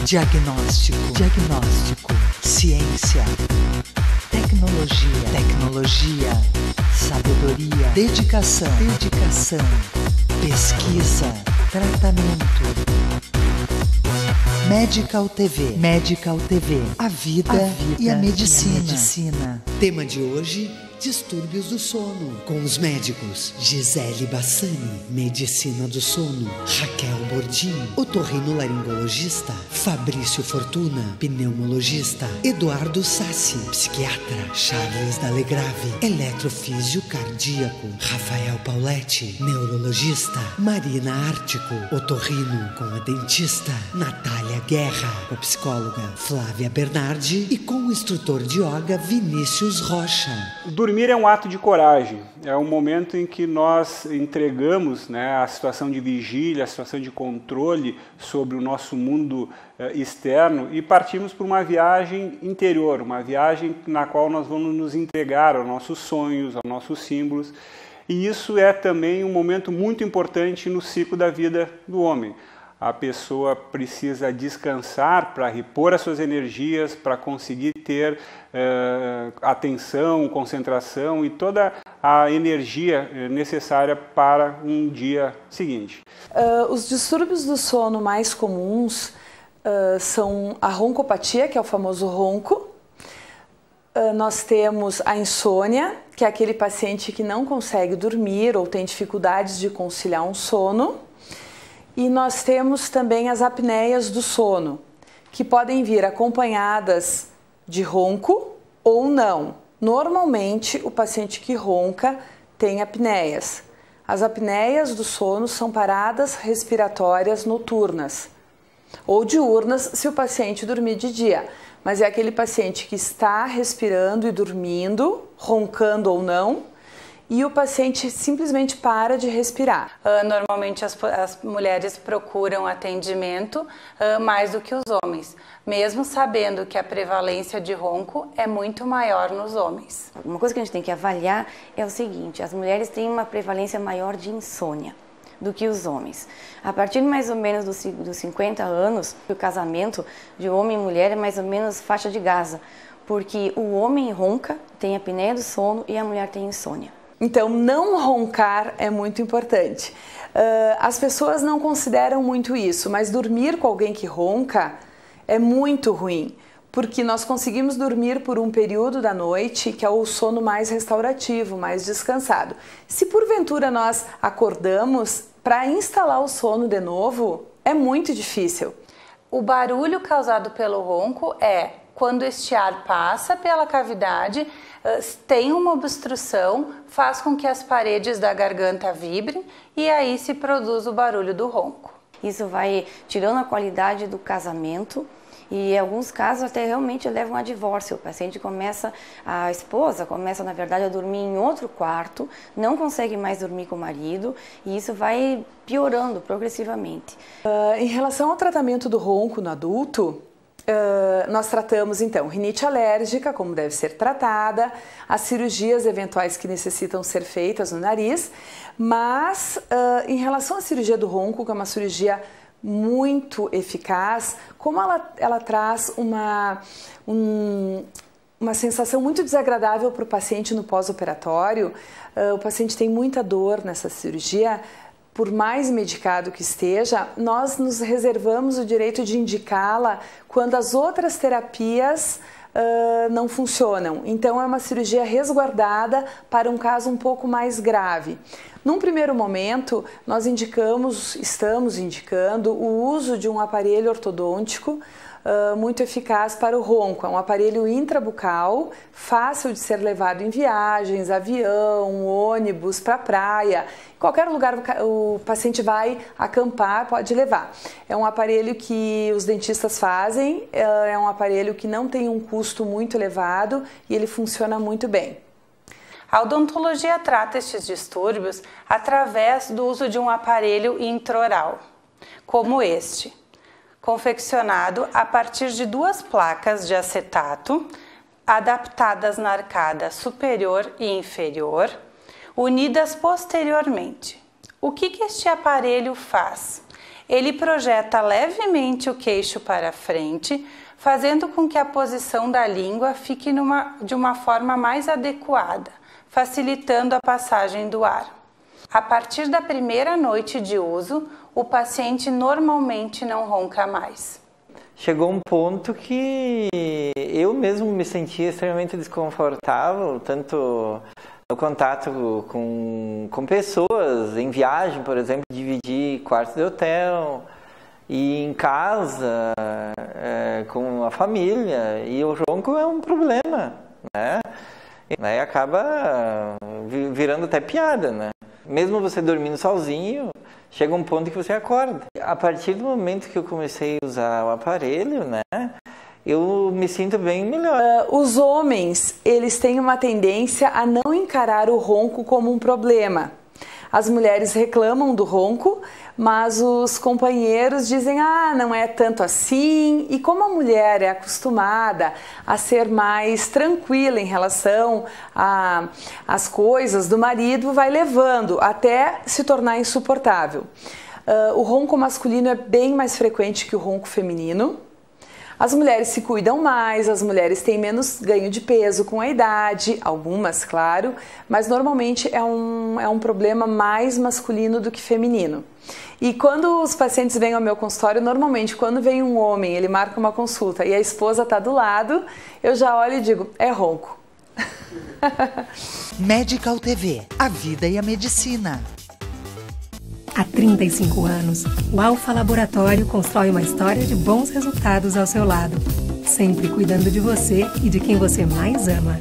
Diagnóstico. Ciência. Tecnologia. Sabedoria. Dedicação. Pesquisa. Tratamento. Medical TV. A vida e a medicina. Tema de hoje: distúrbios do sono. Com os médicos Gisele Bassani, medicina do sono; Raquel Bordim, otorrinolaringologista; Fabrício Fortuna, pneumologista; Eduardo Sassi, psiquiatra; Charles Dalegrave, eletrofísio cardíaco; Rafael Pauletti, neurologista; Marina Ártico, otorrino com a dentista; Natália Guerra, com a psicóloga Flávia Bernardi e com o instrutor de yoga Vinícius Rocha. Dormir é um ato de coragem, é um momento em que nós entregamos, a situação de vigília, a situação de controle sobre o nosso mundo externo e partimos para uma viagem interior, uma viagem na qual nós vamos nos entregar aos nossos sonhos, aos nossos símbolos. E isso é também um momento muito importante no ciclo da vida do homem. A pessoa precisa descansar para repor as suas energias, para conseguir ter atenção, concentração e toda a energia necessária para um dia seguinte. Os distúrbios do sono mais comuns são a roncopatia, que é o famoso ronco. Nós temos a insônia, que é aquele paciente que não consegue dormir ou tem dificuldades de conciliar um sono. E nós temos também as apneias do sono, que podem vir acompanhadas de ronco ou não. Normalmente, o paciente que ronca tem apneias. As apneias do sono são paradas respiratórias noturnas ou diurnas se o paciente dormir de dia. Mas é aquele paciente que está respirando e dormindo, roncando ou não, e o paciente simplesmente para de respirar. Normalmente as mulheres procuram atendimento mais do que os homens, mesmo sabendo que a prevalência de ronco é muito maior nos homens. Uma coisa que a gente tem que avaliar é o seguinte: as mulheres têm uma prevalência maior de insônia do que os homens. A partir mais ou menos dos 50 anos, o casamento de homem e mulher é mais ou menos faixa de Gaza, porque o homem ronca, tem a apneia do sono, e a mulher tem insônia. Então, não roncar é muito importante. As pessoas não consideram muito isso, mas dormir com alguém que ronca é muito ruim, porque nós conseguimos dormir por um período da noite que é o sono mais restaurativo, mais descansado. Se porventura nós acordamos, para instalar o sono de novo é muito difícil. O barulho causado pelo ronco é quando este ar passa pela cavidade, tem uma obstrução, faz com que as paredes da garganta vibrem e aí se produz o barulho do ronco. Isso vai tirando a qualidade do casamento e em alguns casos até realmente levam a divórcio. A esposa começa na verdade a dormir em outro quarto, não consegue mais dormir com o marido e isso vai piorando progressivamente. Em relação ao tratamento do ronco no adulto, nós tratamos então rinite alérgica, como deve ser tratada, as cirurgias eventuais que necessitam ser feitas no nariz, mas em relação à cirurgia do ronco, que é uma cirurgia muito eficaz, como ela traz uma sensação muito desagradável para o paciente no pós-operatório, o paciente tem muita dor nessa cirurgia. Por mais medicado que esteja, nós nos reservamos o direito de indicá-la quando as outras terapias não funcionam. Então é uma cirurgia resguardada para um caso um pouco mais grave. Num primeiro momento, nós estamos indicando o uso de um aparelho ortodôntico muito eficaz para o ronco. É um aparelho intrabucal, fácil de ser levado em viagens, avião, ônibus, para praia. Qualquer lugar o paciente vai acampar, pode levar. É um aparelho que os dentistas fazem, é um aparelho que não tem um custo muito elevado e ele funciona muito bem. A odontologia trata estes distúrbios através do uso de um aparelho intraoral, como este, confeccionado a partir de 2 placas de acetato, adaptadas na arcada superior e inferior, unidas posteriormente. O que este aparelho faz? Ele projeta levemente o queixo para frente, fazendo com que a posição da língua fique de uma forma mais adequada, facilitando a passagem do ar. A partir da primeira noite de uso, o paciente normalmente não ronca mais. Chegou um ponto que eu mesmo me sentia extremamente desconfortável, tanto no contato com pessoas, em viagem, por exemplo, dividir quarto de hotel, e em casa, com a família, e o ronco é um problema, né? E acaba virando até piada, né? Mesmo você dormindo sozinho, chega um ponto que você acorda. A partir do momento que eu comecei a usar o aparelho, né, eu me sinto bem melhor. Os homens, eles têm uma tendência a não encarar o ronco como um problema. As mulheres reclamam do ronco, mas os companheiros dizem, não é tanto assim. E como a mulher é acostumada a ser mais tranquila em relação às coisas do marido, vai levando até se tornar insuportável. O ronco masculino é bem mais frequente que o ronco feminino. As mulheres se cuidam mais, as mulheres têm menos ganho de peso com a idade, algumas, claro, mas normalmente é um problema mais masculino do que feminino. E quando os pacientes vêm ao meu consultório, normalmente quando vem um homem, ele marca uma consulta e a esposa está do lado, eu já olho e digo, é ronco. Medical TV, a vida e a medicina. Há 35 anos, o Alfa Laboratório constrói uma história de bons resultados ao seu lado, sempre cuidando de você e de quem você mais ama.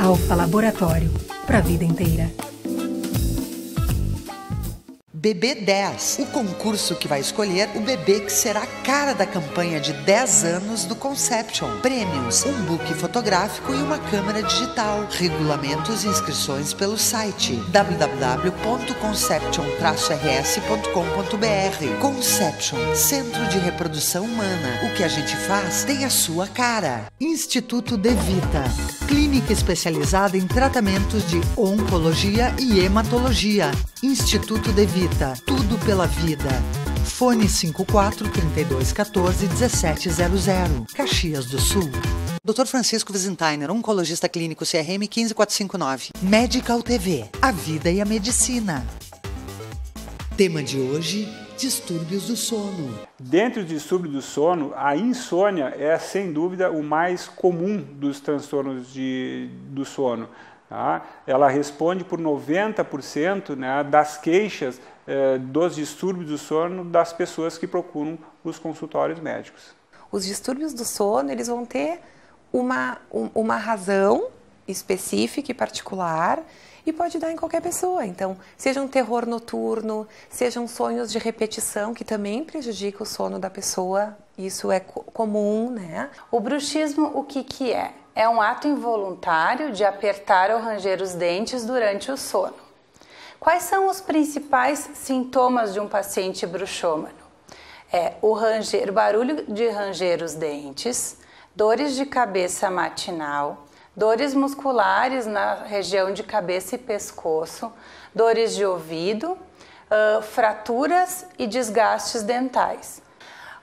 Alfa Laboratório, para a vida inteira. BB10, o concurso que vai escolher o bebê que será a cara da campanha de 10 anos do Conception. Prêmios, um book fotográfico e uma câmera digital. Regulamentos e inscrições pelo site www.conception-rs.com.br. Conception, Centro de Reprodução Humana. O que a gente faz tem a sua cara. Instituto De Vita, clínica especializada em tratamentos de oncologia e hematologia. Instituto De Vita, tudo pela vida. Fone 54-3214-1700, Caxias do Sul. Dr. Francisco Wiesenthiner, oncologista clínico, CRM 15459. Medical TV, a vida e a medicina. Tema de hoje, distúrbios do sono. Dentre os distúrbios do sono, a insônia é, sem dúvida, o mais comum dos transtornos do sono. Tá? Ela responde por 90%, né, das queixas dos distúrbios do sono das pessoas que procuram os consultórios médicos. Os distúrbios do sono, eles vão ter uma razão específica e particular e pode dar em qualquer pessoa. Então, seja um terror noturno, sejam sonhos de repetição, que também prejudica o sono da pessoa, isso é comum, né? O bruxismo, o que é? É um ato involuntário de apertar ou ranger os dentes durante o sono. Quais são os principais sintomas de um paciente bruxômano? O barulho de ranger os dentes, dores de cabeça matinal, dores musculares na região de cabeça e pescoço, dores de ouvido, fraturas e desgastes dentais.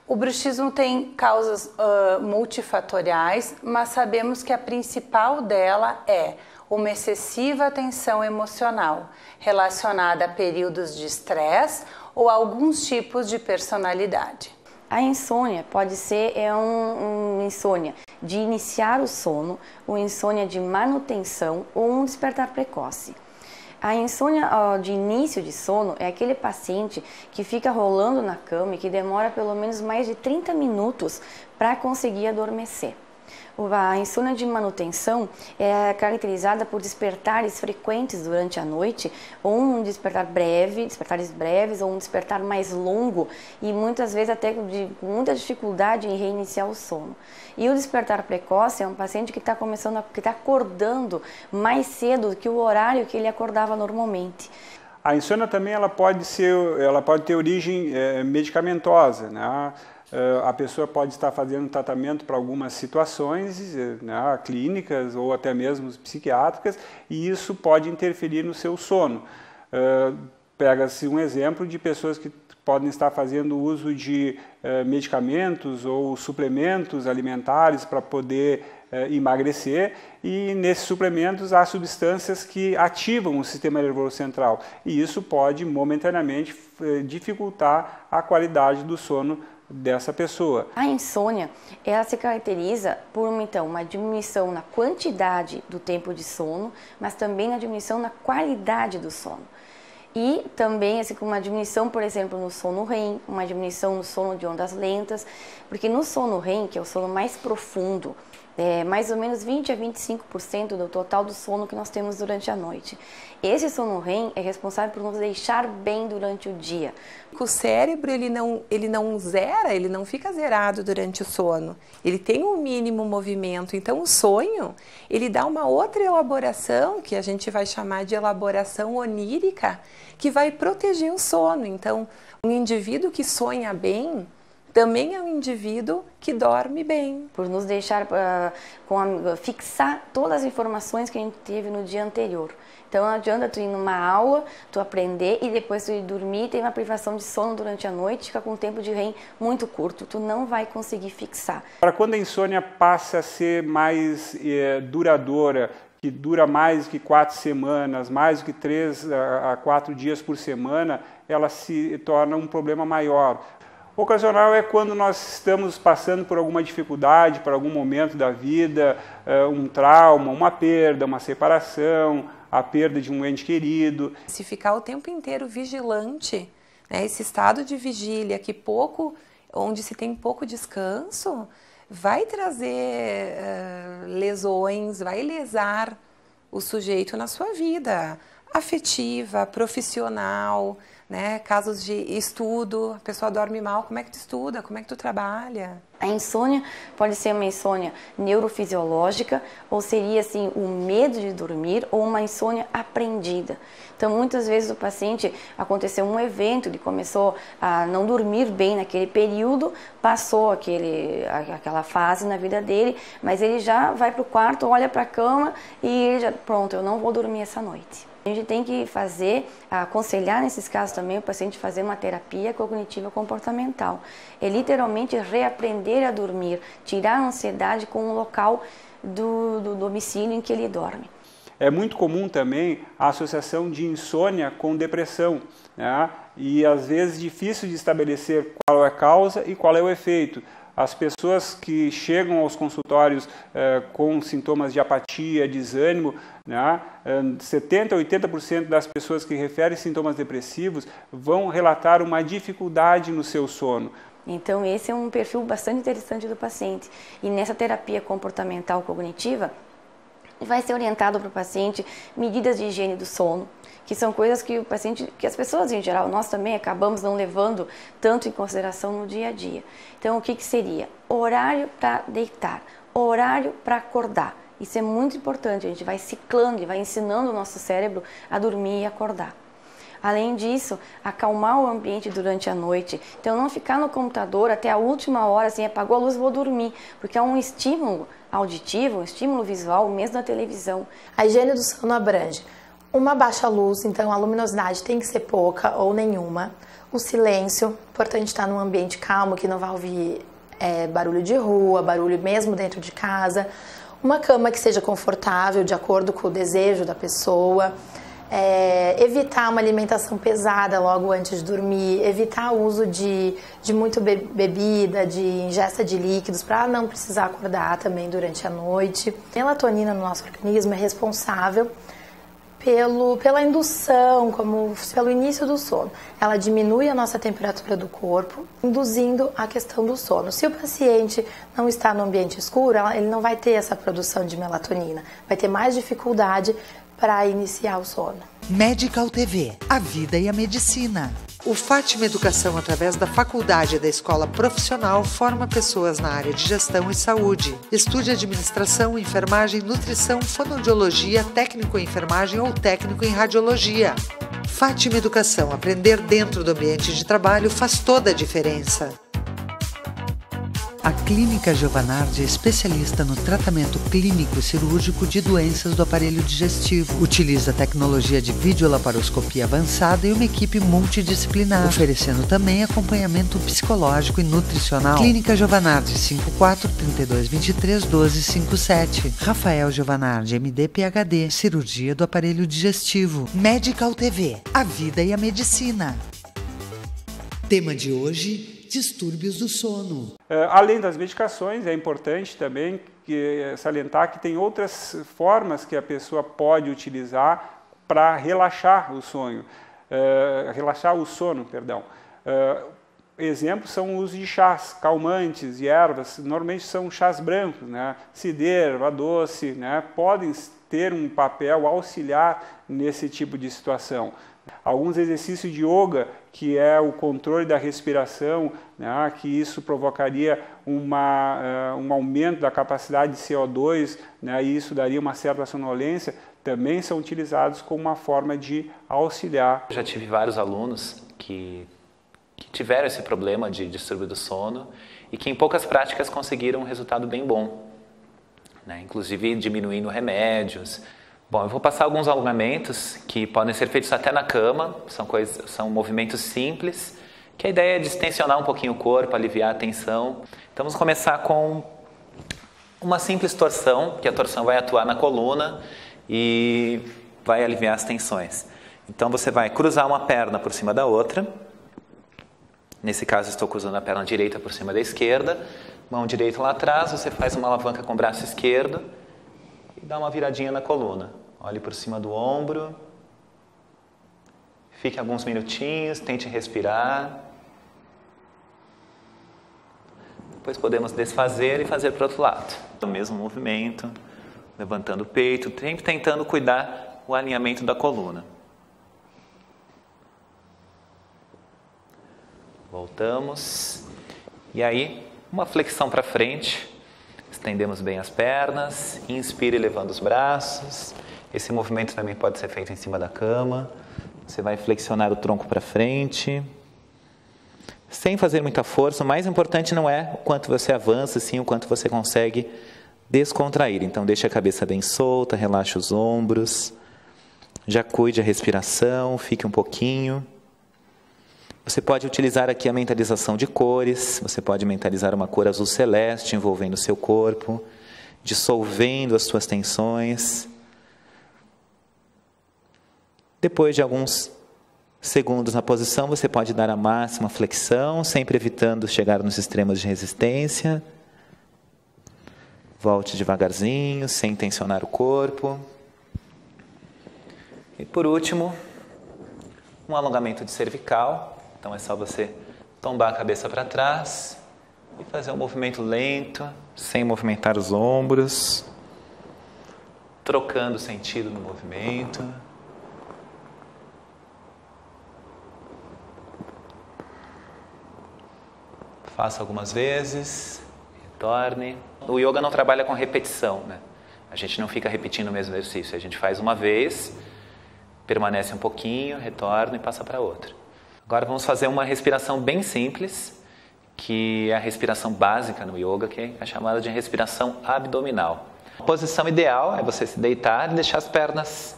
O bruxismo tem causas multifatoriais, mas sabemos que a principal dela é uma excessiva tensão emocional, relacionada a períodos de estresse ou alguns tipos de personalidade. A insônia pode ser uma insônia de iniciar o sono, uma insônia de manutenção ou um despertar precoce. A insônia de início de sono é aquele paciente que fica rolando na cama e que demora pelo menos mais de 30 minutos para conseguir adormecer. A insônia de manutenção é caracterizada por despertares frequentes durante a noite, ou um despertares breves, ou um despertar mais longo e muitas vezes até com muita dificuldade em reiniciar o sono. E o despertar precoce é um paciente que está acordando mais cedo do que o horário que ele acordava normalmente. A insônia também ela pode ter origem medicamentosa, né? A pessoa pode estar fazendo tratamento para algumas situações, né, clínicas ou até mesmo psiquiátricas, e isso pode interferir no seu sono. pega-se um exemplo de pessoas que podem estar fazendo uso de medicamentos ou suplementos alimentares para poder emagrecer, e nesses suplementos há substâncias que ativam o sistema nervoso central, e isso pode momentaneamente dificultar a qualidade do sono dessa pessoa. A insônia, ela se caracteriza por uma diminuição na quantidade do tempo de sono, mas também na diminuição na qualidade do sono. E também assim, com uma diminuição, por exemplo, no sono REM, uma diminuição no sono de ondas lentas, porque no sono REM, que é o sono mais profundo, mais ou menos 20 a 25% do total do sono que nós temos durante a noite. Esse sono REM é responsável por nos deixar bem durante o dia. O cérebro, ele não zera, ele não fica zerado durante o sono. Ele tem um mínimo movimento. Então, o sonho, ele dá uma outra elaboração, que a gente vai chamar de elaboração onírica, que vai proteger o sono. Então, um indivíduo que sonha bem também é um indivíduo que dorme bem. Por nos deixar, fixar todas as informações que a gente teve no dia anterior. Então não adianta tu ir numa aula, tu aprender e depois tu ir dormir, ter uma privação de sono durante a noite, fica com um tempo de REM muito curto, tu não vai conseguir fixar. Para quando a insônia passa a ser mais duradoura, que dura mais do que 4 semanas, mais do que 3 a 4 dias por semana, ela se torna um problema maior. Ocasional é quando nós estamos passando por alguma dificuldade, por algum momento da vida, um trauma, uma perda, uma separação, a perda de um ente querido. Se ficar o tempo inteiro vigilante, né, esse estado de vigília onde se tem pouco descanso, vai trazer lesões, vai lesar o sujeito na sua vida afetiva, profissional, né? Casos de estudo, a pessoa dorme mal, como é que tu estuda, como é que tu trabalha? A insônia pode ser uma insônia neurofisiológica, ou seria assim o medo de dormir, ou uma insônia aprendida. Então muitas vezes o paciente, aconteceu um evento, ele começou a não dormir bem naquele período, passou aquela fase na vida dele, mas ele já vai para o quarto, olha para a cama e ele já, pronto, eu não vou dormir essa noite. A gente tem que aconselhar nesses casos também o paciente fazer uma terapia cognitiva comportamental. É literalmente reaprender a dormir, tirar a ansiedade com o local do domicílio em que ele dorme. É muito comum também a associação de insônia com depressão, né? E às vezes difícil de estabelecer qual é a causa e qual é o efeito. As pessoas que chegam aos consultórios com sintomas de apatia, desânimo, né, 70% a 80% das pessoas que referem sintomas depressivos vão relatar uma dificuldade no seu sono. Então esse é um perfil bastante interessante do paciente. E nessa terapia comportamental cognitiva, vai ser orientado para o paciente medidas de higiene do sono, que são coisas que que as pessoas em geral, nós também acabamos não levando tanto em consideração no dia a dia. Então o que seria? Horário para deitar, horário para acordar. Isso é muito importante, a gente vai ciclando e vai ensinando o nosso cérebro a dormir e acordar. Além disso, acalmar o ambiente durante a noite. Então não ficar no computador até a última hora, assim, apagou a luz, vou dormir, porque é um estímulo auditivo, um estímulo visual, mesmo na televisão. A higiene do sono abrange uma baixa luz, então a luminosidade tem que ser pouca ou nenhuma. O silêncio, importante estar num ambiente calmo, que não vai ouvir barulho de rua, barulho mesmo dentro de casa. Uma cama que seja confortável, de acordo com o desejo da pessoa. Evitar uma alimentação pesada logo antes de dormir, evitar o uso de muito bebida, de ingesta de líquidos, para não precisar acordar também durante a noite. A melatonina no nosso organismo é responsável pela indução, pelo início do sono. Ela diminui a nossa temperatura do corpo, induzindo a questão do sono. Se o paciente não está no ambiente escuro, ele não vai ter essa produção de melatonina, vai ter mais dificuldade para iniciar o sono. Medical TV, a vida e a medicina. O Fátima Educação, através da faculdade da Escola Profissional, forma pessoas na área de gestão e saúde. Estude administração, enfermagem, nutrição, fonoaudiologia, técnico em enfermagem ou técnico em radiologia. Fátima Educação, aprender dentro do ambiente de trabalho faz toda a diferença. A Clínica Giovanardi é especialista no tratamento clínico e cirúrgico de doenças do aparelho digestivo. Utiliza tecnologia de videolaparoscopia avançada e uma equipe multidisciplinar, oferecendo também acompanhamento psicológico e nutricional. Clínica Giovanardi, 54-3223-1257. Rafael Giovanardi, MD, PhD, cirurgia do aparelho digestivo. Medical TV, a vida e a medicina. Tema de hoje: distúrbios do sono. Além das medicações, é importante também salientar que tem outras formas que a pessoa pode utilizar para relaxar o sono. Exemplos são o uso de chás calmantes e ervas, normalmente são chás brancos, né? Cidreira, erva doce, né? Podem ter um papel auxiliar nesse tipo de situação. Alguns exercícios de yoga, que é o controle da respiração, né, que isso provocaria um aumento da capacidade de CO2, né, e isso daria uma certa sonolência, também são utilizados como uma forma de auxiliar. Eu já tive vários alunos que tiveram esse problema de distúrbio do sono e que em poucas práticas conseguiram um resultado bem bom, né, inclusive diminuindo remédios. Bom, eu vou passar alguns alongamentos que podem ser feitos até na cama, são movimentos simples, que a ideia é distensionar um pouquinho o corpo, aliviar a tensão. Então vamos começar com uma simples torção, que a torção vai atuar na coluna e vai aliviar as tensões. Então você vai cruzar uma perna por cima da outra, nesse caso estou cruzando a perna direita por cima da esquerda, mão direita lá atrás, você faz uma alavanca com o braço esquerdo e dá uma viradinha na coluna. Olhe por cima do ombro, fique alguns minutinhos, tente respirar. Depois podemos desfazer e fazer para o outro lado. O mesmo movimento, levantando o peito, sempre tentando cuidar o alinhamento da coluna. Voltamos. E aí, uma flexão para frente. Estendemos bem as pernas, inspire levando os braços. Esse movimento também pode ser feito em cima da cama. Você vai flexionar o tronco para frente, sem fazer muita força. O mais importante não é o quanto você avança, sim o quanto você consegue descontrair. Então deixe a cabeça bem solta, relaxe os ombros. Já cuide a respiração, fique um pouquinho. Você pode utilizar aqui a mentalização de cores. Você pode mentalizar uma cor azul celeste envolvendo o seu corpo, dissolvendo as suas tensões. Depois de alguns segundos na posição, você pode dar a máxima flexão, sempre evitando chegar nos extremos de resistência. Volte devagarzinho, sem tensionar o corpo. E por último, um alongamento de cervical. Então é só você tombar a cabeça para trás e fazer um movimento lento, sem movimentar os ombros, trocando o sentido no movimento. Faça algumas vezes, retorne. O yoga não trabalha com repetição, né? A gente não fica repetindo o mesmo exercício. A gente faz uma vez, permanece um pouquinho, retorna e passa para outra. Agora vamos fazer uma respiração bem simples, que é a respiração básica no yoga, que é chamada de respiração abdominal. A posição ideal é você se deitar e deixar as pernas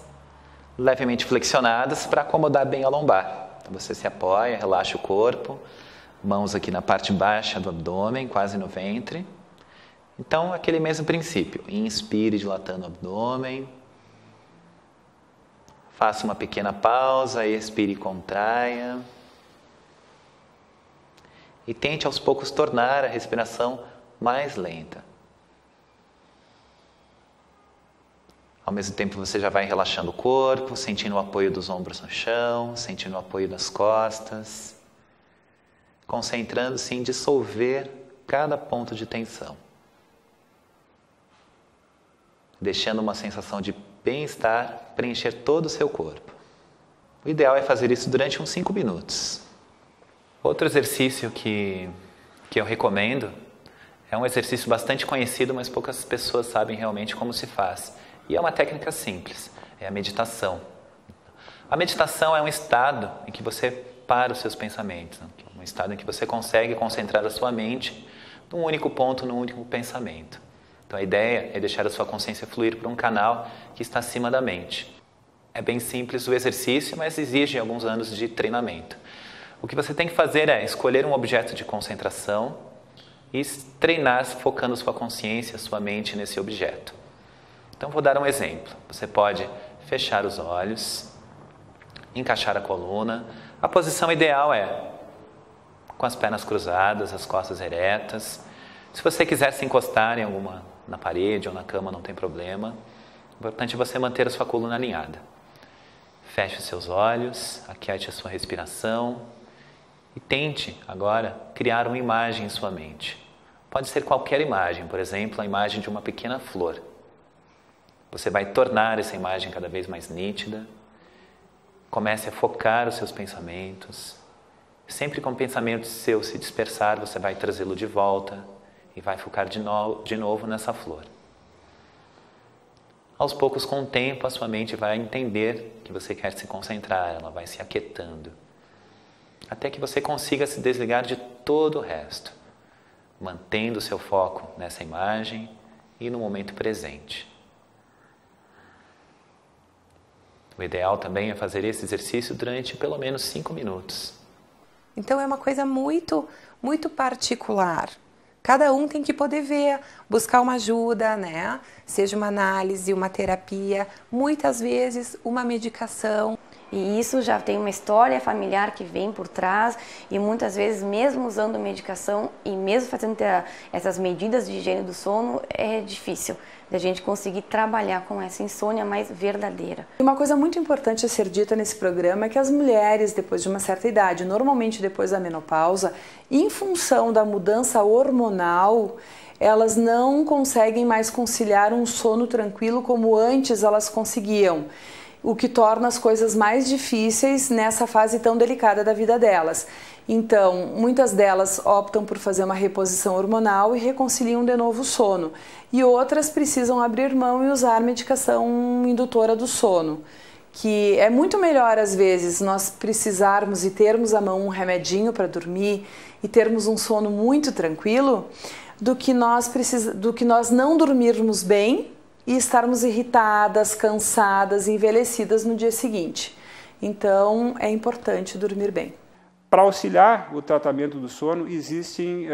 levemente flexionadas para acomodar bem a lombar. Então você se apoia, relaxa o corpo. Mãos aqui na parte baixa do abdômen, quase no ventre. Então, aquele mesmo princípio. Inspire, dilatando o abdômen. Faça uma pequena pausa, expire e contraia. E tente aos poucos tornar a respiração mais lenta. Ao mesmo tempo, você já vai relaxando o corpo, sentindo o apoio dos ombros no chão, sentindo o apoio das costas. Concentrando-se em dissolver cada ponto de tensão. Deixando uma sensação de bem-estar preencher todo o seu corpo. O ideal é fazer isso durante uns 5 minutos. Outro exercício que eu recomendo é um exercício bastante conhecido, mas poucas pessoas sabem realmente como se faz. E é uma técnica simples, é a meditação. A meditação é um estado em que você para os seus pensamentos, um estado em que você consegue concentrar a sua mente num único ponto, num único pensamento. Então a ideia é deixar a sua consciência fluir por um canal que está acima da mente. É bem simples o exercício, mas exige alguns anos de treinamento. O que você tem que fazer é escolher um objeto de concentração e treinar focando sua consciência, sua mente nesse objeto. Então vou dar um exemplo. Você pode fechar os olhos, encaixar a coluna. A posição ideal é com as pernas cruzadas, as costas eretas. Se você quiser se encostar em na parede ou na cama, não tem problema. O importante é você manter a sua coluna alinhada. Feche os seus olhos, aquiete a sua respiração e tente agora criar uma imagem em sua mente. Pode ser qualquer imagem, por exemplo, a imagem de uma pequena flor. Você vai tornar essa imagem cada vez mais nítida. Comece a focar os seus pensamentos. Sempre que um pensamento seu se dispersar, você vai trazê-lo de volta e vai focar de novo nessa flor. Aos poucos, com o tempo, a sua mente vai entender que você quer se concentrar, ela vai se aquietando, até que você consiga se desligar de todo o resto, mantendo o seu foco nessa imagem e no momento presente. O ideal também é fazer esse exercício durante pelo menos 5 minutos. Então é uma coisa muito, muito particular. Cada um tem que poder ver, buscar uma ajuda, né? Seja uma análise, uma terapia, muitas vezes uma medicação. E isso já tem uma história familiar que vem por trás e muitas vezes mesmo usando medicação e mesmo fazendo essas medidas de higiene do sono é difícil da gente conseguir trabalhar com essa insônia mais verdadeira. Uma coisa muito importante a ser dita nesse programa é que as mulheres, depois de uma certa idade, normalmente depois da menopausa, em função da mudança hormonal, elas não conseguem mais conciliar um sono tranquilo como antes elas conseguiam, o que torna as coisas mais difíceis nessa fase tão delicada da vida delas. Então, muitas delas optam por fazer uma reposição hormonal e reconciliam de novo o sono. E outras precisam abrir mão e usar medicação indutora do sono, que é muito melhor, às vezes, nós precisarmos e termos à mão um remedinho para dormir e termos um sono muito tranquilo, do que nós não dormirmos bem e estarmos irritadas, cansadas, envelhecidas no dia seguinte. Então, é importante dormir bem. Para auxiliar o tratamento do sono, existem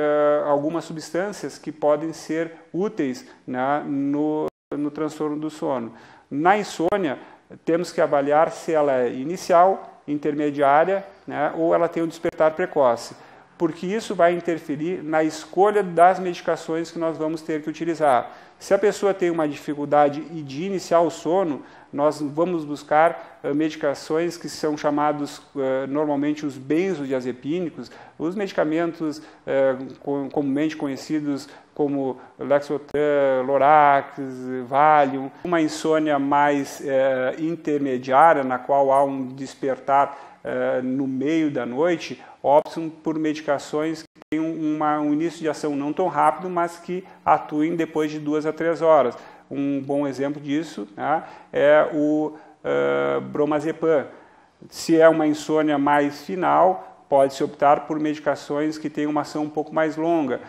algumas substâncias que podem ser úteis, né, no transtorno do sono. Na insônia, temos que avaliar se ela é inicial, intermediária, né, ou ela tem um despertar precoce, porque isso vai interferir na escolha das medicações que nós vamos ter que utilizar. Se a pessoa tem uma dificuldade de iniciar o sono, nós vamos buscar medicações que são chamados normalmente os benzodiazepínicos, os medicamentos comumente conhecidos como Lexotan, Lorax, Valium. Uma insônia mais intermediária, na qual há um despertar no meio da noite, optam por medicações que têm um início de ação não tão rápido, mas que atuem depois de 2 a 3 horas. Um bom exemplo disso, né, é o bromazepam. Se é uma insônia mais final, pode-se optar por medicações que têm uma ação um pouco mais longa.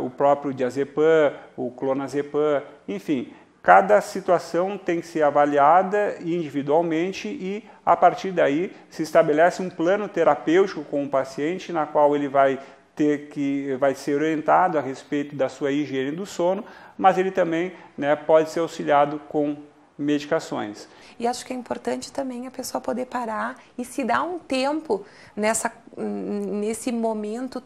O próprio diazepam, o clonazepam, enfim. Cada situação tem que ser avaliada individualmente e, a partir daí, se estabelece um plano terapêutico com o paciente, na qual ele vai ser orientado a respeito da sua higiene do sono, mas ele também, né, pode ser auxiliado com medicações. E acho que é importante também a pessoa poder parar e se dar um tempo nesse momento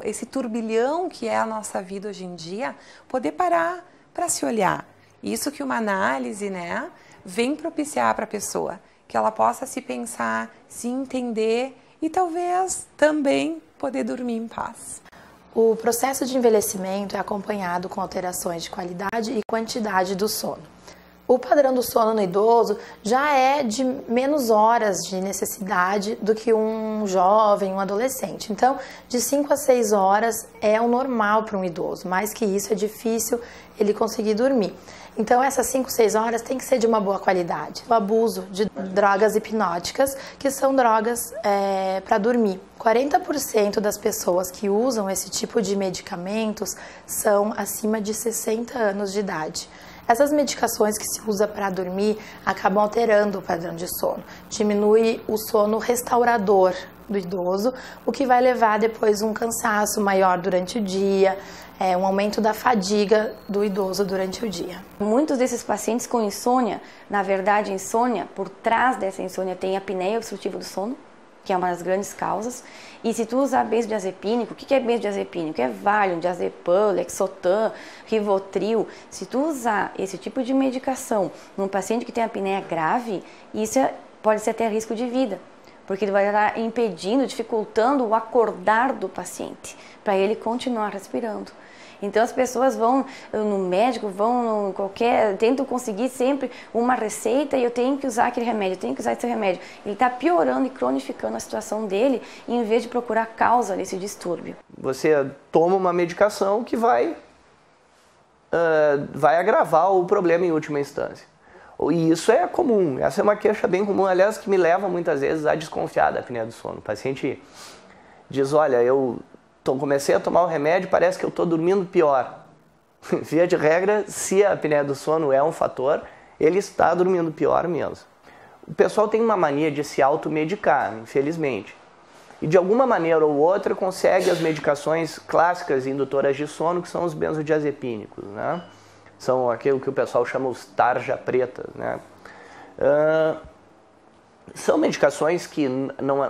esse turbilhão que é a nossa vida hoje em dia, poder parar para se olhar. Isso que uma análise, né, vem propiciar para a pessoa, que ela possa se pensar, se entender e talvez também poder dormir em paz. O processo de envelhecimento é acompanhado com alterações de qualidade e quantidade do sono. O padrão do sono no idoso já é de menos horas de necessidade do que um jovem, um adolescente. Então, de 5 a 6 horas é o normal para um idoso. Mais que isso, é difícil ele conseguir dormir. Então, essas 5, 6 horas tem que ser de uma boa qualidade. O abuso de drogas hipnóticas, que são drogas para dormir. 40% das pessoas que usam esse tipo de medicamentos são acima de 60 anos de idade. Essas medicações que se usa para dormir acabam alterando o padrão de sono. Diminui o sono restaurador do idoso, o que vai levar depois um cansaço maior durante o dia, um aumento da fadiga do idoso durante o dia. Muitos desses pacientes com insônia, na verdade, insônia, por trás dessa insônia tem a apneia obstrutiva do sono, que é uma das grandes causas. E se tu usar benzodiazepínico, o que é benzodiazepínico? É Valium, diazepam, Lexotan, Rivotril. Se tu usar esse tipo de medicação num paciente que tem apneia grave, isso pode ser até risco de vida, porque ele vai estar impedindo, dificultando o acordar do paciente, para ele continuar respirando. Então as pessoas vão no médico, vão no tentam conseguir sempre uma receita e eu tenho que usar aquele remédio, eu tenho que usar esse remédio. Ele está piorando e cronificando a situação dele em vez de procurar causa desse distúrbio. Você toma uma medicação que vai agravar o problema em última instância. E isso é comum, essa é uma queixa bem comum, aliás, que me leva muitas vezes a desconfiar da apneia do sono. O paciente diz, olha, eu comecei a tomar o remédio, parece que eu estou dormindo pior. Via de regra, se a apneia do sono é um fator, ele está dormindo pior mesmo. O pessoal tem uma mania de se automedicar, infelizmente. E de alguma maneira ou outra consegue as medicações clássicas indutoras de sono, que são os benzodiazepínicos, né? São aquilo que o pessoal chama os tarja pretas, né? São medicações que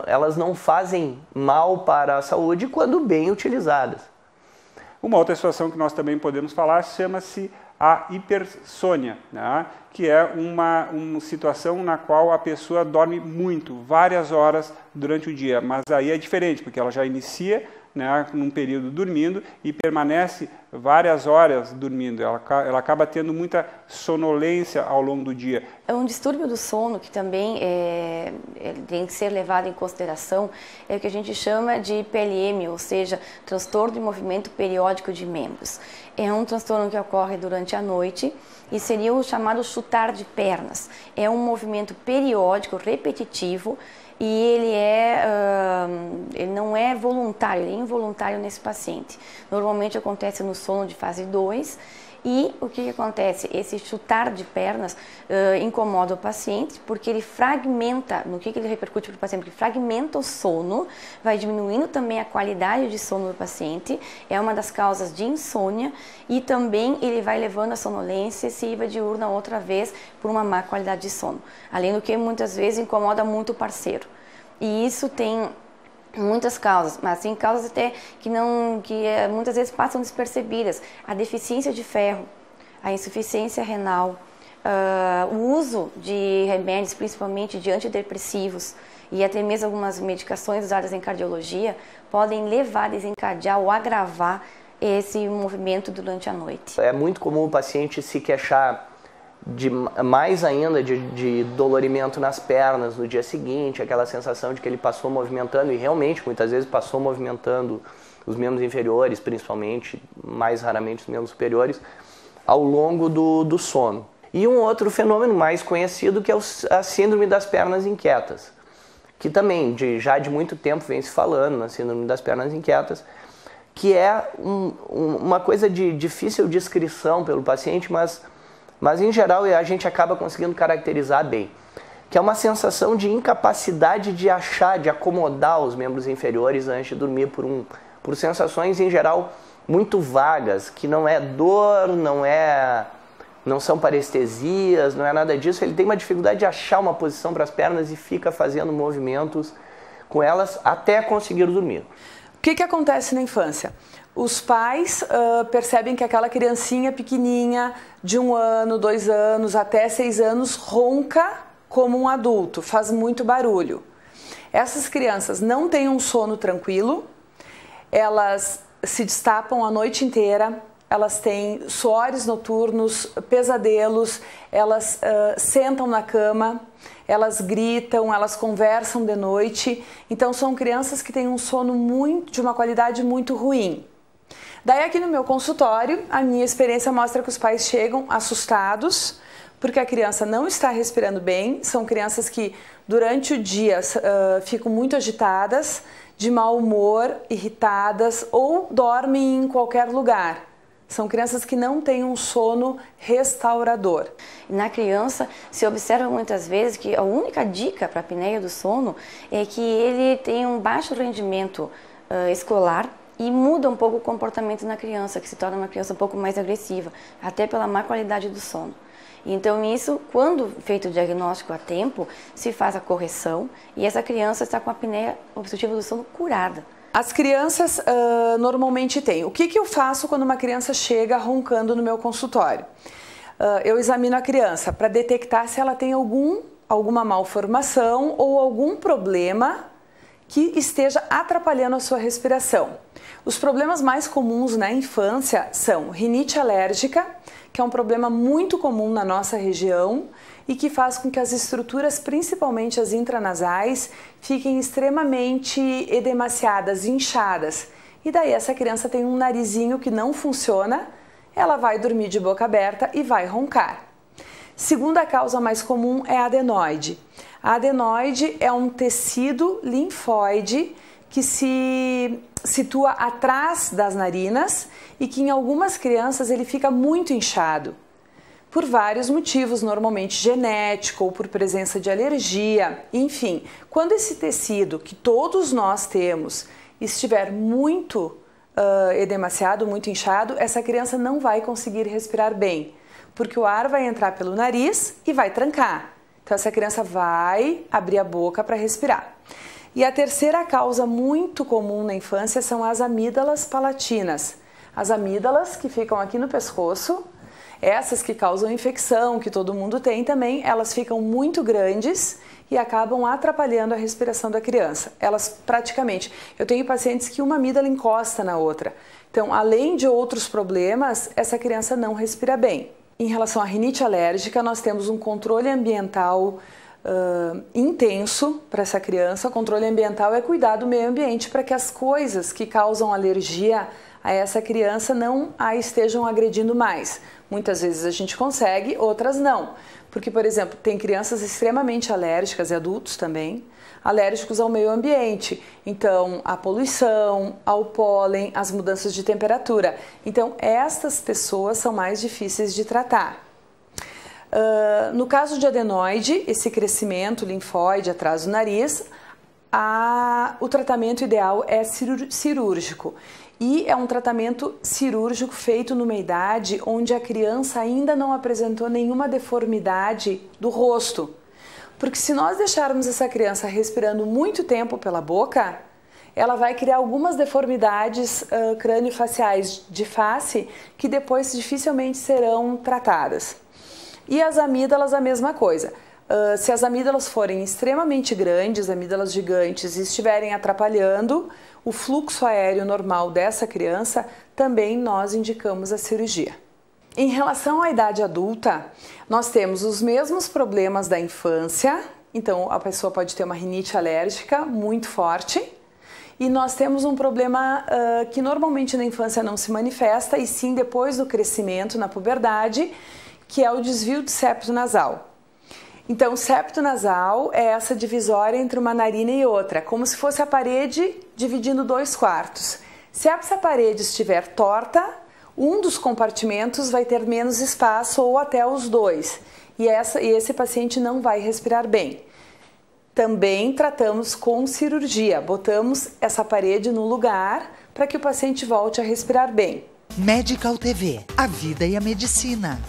elas não fazem mal para a saúde quando bem utilizadas. Uma outra situação que nós também podemos falar chama-se a hipersônia, né? Que é uma situação na qual a pessoa dorme muito, várias horas durante o dia, mas aí é diferente, porque ela já inicia, né, num período dormindo e permanece várias horas dormindo. Ela acaba tendo muita sonolência ao longo do dia. É um distúrbio do sono que também tem que ser levado em consideração, é o que a gente chama de PLM, ou seja, transtorno de movimento periódico de membros. É um transtorno que ocorre durante a noite e seria o chamado chutar de pernas. É um movimento periódico, repetitivo, e ele não é voluntário, ele é involuntário nesse paciente. Normalmente acontece no sono de fase 2 e o que acontece? Esse chutar de pernas incomoda o paciente porque ele fragmenta, no que ele repercute para o paciente? Ele fragmenta o sono, vai diminuindo também a qualidade de sono do paciente, é uma das causas de insônia e também ele vai levando a sonolência excessiva diurna outra vez por uma má qualidade de sono. Além do que muitas vezes incomoda muito o parceiro. E isso tem muitas causas, mas tem causas até que muitas vezes passam despercebidas. A deficiência de ferro, a insuficiência renal, o uso de remédios, principalmente de antidepressivos, e até mesmo algumas medicações usadas em cardiologia, podem levar, desencadear ou agravar esse movimento durante a noite. É muito comum o paciente se queixar mais ainda de dolorimento nas pernas no dia seguinte, aquela sensação de que ele passou movimentando, e realmente muitas vezes passou movimentando os membros inferiores, principalmente, mais raramente os membros superiores, ao longo do sono. E um outro fenômeno mais conhecido que é a síndrome das pernas inquietas, que também já de muito tempo vem se falando na síndrome das pernas inquietas, que é uma coisa de difícil descrição pelo paciente, mas em geral a gente acaba conseguindo caracterizar bem, que é uma sensação de incapacidade de achar, de acomodar os membros inferiores antes de dormir por sensações em geral muito vagas, que não é dor, não são parestesias, não é nada disso. Ele tem uma dificuldade de achar uma posição para as pernas e fica fazendo movimentos com elas até conseguir dormir. O que acontece na infância? Os pais percebem que aquela criancinha pequenininha, de 1 ano, 2 anos, até 6 anos, ronca como um adulto, faz muito barulho. Essas crianças não têm um sono tranquilo, elas se destapam a noite inteira, elas têm suores noturnos, pesadelos, elas sentam na cama, elas gritam, elas conversam de noite. Então são crianças que têm um sono de uma qualidade muito ruim. Daí aqui no meu consultório, a minha experiência mostra que os pais chegam assustados porque a criança não está respirando bem. São crianças que durante o dia ficam muito agitadas, de mau humor, irritadas ou dormem em qualquer lugar. São crianças que não têm um sono restaurador. Na criança, se observa muitas vezes que a única dica para a apneia do sono é que ele tem um baixo rendimento escolar e muda um pouco o comportamento na criança, que se torna uma criança um pouco mais agressiva, até pela má qualidade do sono. Então isso, quando feito o diagnóstico a tempo, se faz a correção e essa criança está com a apneia obstrutiva do sono curada. As crianças normalmente têm. O que eu faço quando uma criança chega roncando no meu consultório? Eu examino a criança para detectar se ela tem alguma malformação ou algum problema que esteja atrapalhando a sua respiração. Os problemas mais comuns na infância são rinite alérgica, que é um problema muito comum na nossa região e que faz com que as estruturas, principalmente as intranasais, fiquem extremamente edemaciadas, inchadas. E daí essa criança tem um narizinho que não funciona, ela vai dormir de boca aberta e vai roncar. Segunda causa mais comum é a adenoide. A adenoide é um tecido linfóide que se situa atrás das narinas e que em algumas crianças ele fica muito inchado. Por vários motivos, normalmente genético ou por presença de alergia, enfim. Quando esse tecido, que todos nós temos, estiver muito edemaciado, muito inchado, essa criança não vai conseguir respirar bem, porque o ar vai entrar pelo nariz e vai trancar. Então essa criança vai abrir a boca para respirar. E a terceira causa muito comum na infância são as amígdalas palatinas. As amígdalas que ficam aqui no pescoço, essas que causam infecção, que todo mundo tem também, elas ficam muito grandes e acabam atrapalhando a respiração da criança. Elas praticamente, eu tenho pacientes que uma amígdala encosta na outra. Então, além de outros problemas, essa criança não respira bem. Em relação à rinite alérgica, nós temos um controle ambiental intenso para essa criança. O controle ambiental é cuidar do meio ambiente para que as coisas que causam alergia a essa criança não a estejam agredindo mais. Muitas vezes a gente consegue, outras não. Porque, por exemplo, tem crianças extremamente alérgicas e adultos também, alérgicos ao meio ambiente. Então, à poluição, ao pólen, às mudanças de temperatura. Então, estas pessoas são mais difíceis de tratar. No caso de adenoide, esse crescimento linfóide atrás do nariz, o tratamento ideal é cirúrgico. E é um tratamento cirúrgico feito numa idade onde a criança ainda não apresentou nenhuma deformidade do rosto. Porque se nós deixarmos essa criança respirando muito tempo pela boca, ela vai criar algumas deformidades crânio-faciais de face que depois dificilmente serão tratadas. E as amígdalas, a mesma coisa. Se as amígdalas forem extremamente grandes, amígdalas gigantes, e estiverem atrapalhando o fluxo aéreo normal dessa criança, também nós indicamos a cirurgia. Em relação à idade adulta, nós temos os mesmos problemas da infância, então a pessoa pode ter uma rinite alérgica muito forte, e nós temos um problema que normalmente na infância não se manifesta, e sim depois do crescimento, na puberdade, que é o desvio de septo nasal. Então, o septo nasal é essa divisória entre uma narina e outra, como se fosse a parede dividindo 2 quartos. Se essa parede estiver torta, um dos compartimentos vai ter menos espaço ou até os 2, e esse paciente não vai respirar bem. Também tratamos com cirurgia, botamos essa parede no lugar para que o paciente volte a respirar bem. Medical TV, a vida e a medicina.